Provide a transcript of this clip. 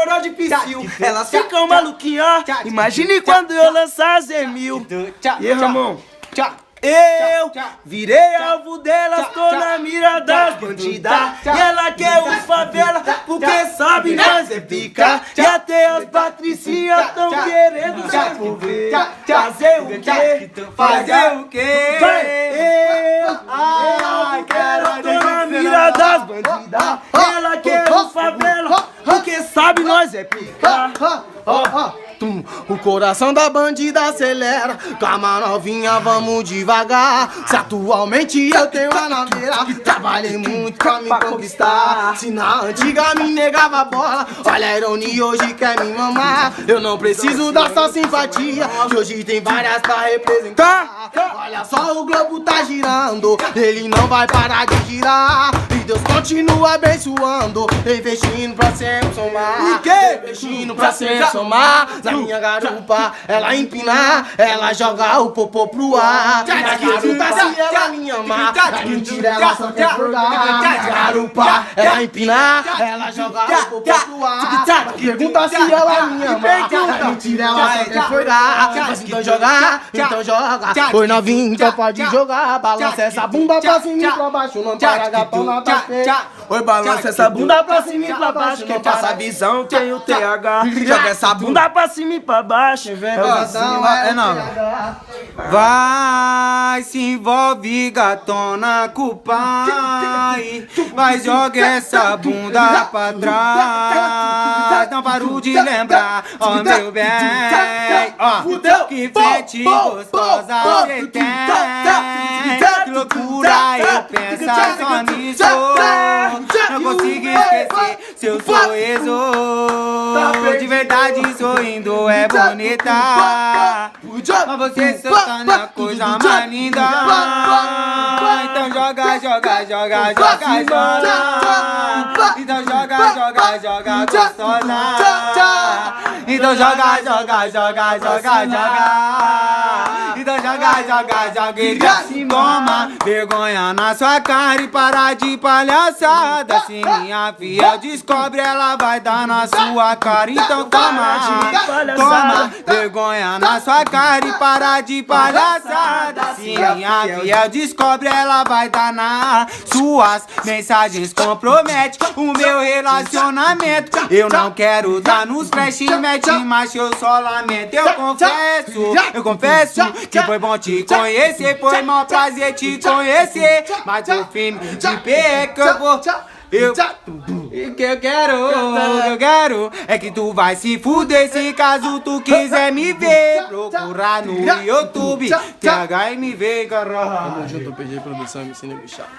coroa de psil. Elas ficam maluquinhas, imagine quando eu lançar Z1000. E aí, Ramon? Eu virei alvo delas, tô na mira das bandidas. E ela quer o favela, porque sabe nós é pica. E até as patricinhas tão querendo se envolver. Fazer o quê? Fazer o quê? Tô na mira das bandidas. E ela quer o favela, porque sabe nós é pica. O coração da bandida acelera. Calma novinha, vamos devagar. Se atualmente eu tenho a naveira, trabalhei muito pra me conquistar. Se na antiga me negava a bola, olha a ironia, hoje quer me mamar. Eu não preciso da sua simpatia, que hoje tem várias pra representar. Olha só, o globo tá girando, ele não vai parar de girar. E Deus continua abençoando, investindo pra sempre somar. Investindo pra sempre somar. Na minha garupa, ela empina, ela joga o popô pro ar. Na garupa, se ela me amar, na mentira ela só quer furgar. Na garupa, ela empina, ela joga o popô pro ar. Pergunta se ela me amar, na mentira ela só quer furgar. Mas então joga, oi novinho, então pode jogar. Balança essa bunda pra cima e pra baixo, não para gatão na tapete. Oi, balança essa bunda pra cima e pra baixo, quem passa a visão tem o TH. Joga essa bunda pra cima e pra baixo, é não. Vai, se envolve gatona com o pai. Vai, joga essa bunda pra trás. Não paro de lembrar, ó meu bem, ó, que frente gostosa você tem. Que loucura, eu penso só nisso. Não consigo esquecer seu sorriso. De verdade sorrindo é bonita, mas você soltando a coisa mais linda. Então joga, joga, joga, joga, joga. Então joga, joga, joga, gostosa. Então joga, joga, joga, joga, joga. Então joga, joga, joga e toma vergonha na sua cara e para de palhaçada. Se minha filha descobre, ela vai dar na sua cara. Então toma vergonha na sua cara e para de palhaçada. Se minha filha descobre, ela vai dar nas suas mensagens. Compromete o meu relacionamento. Eu não quero dar nos flash, mete, mas eu só lamento. Eu confesso que foi bom te conhecer, foi mó prazer te conhecer. Mas o fim de pé que eu vou. O que eu quero é que tu vai se fuder se caso tu quiser me ver. Procurar no YouTube THMV, caralho. Tamo junto, PG Produção, MC Nego Chato.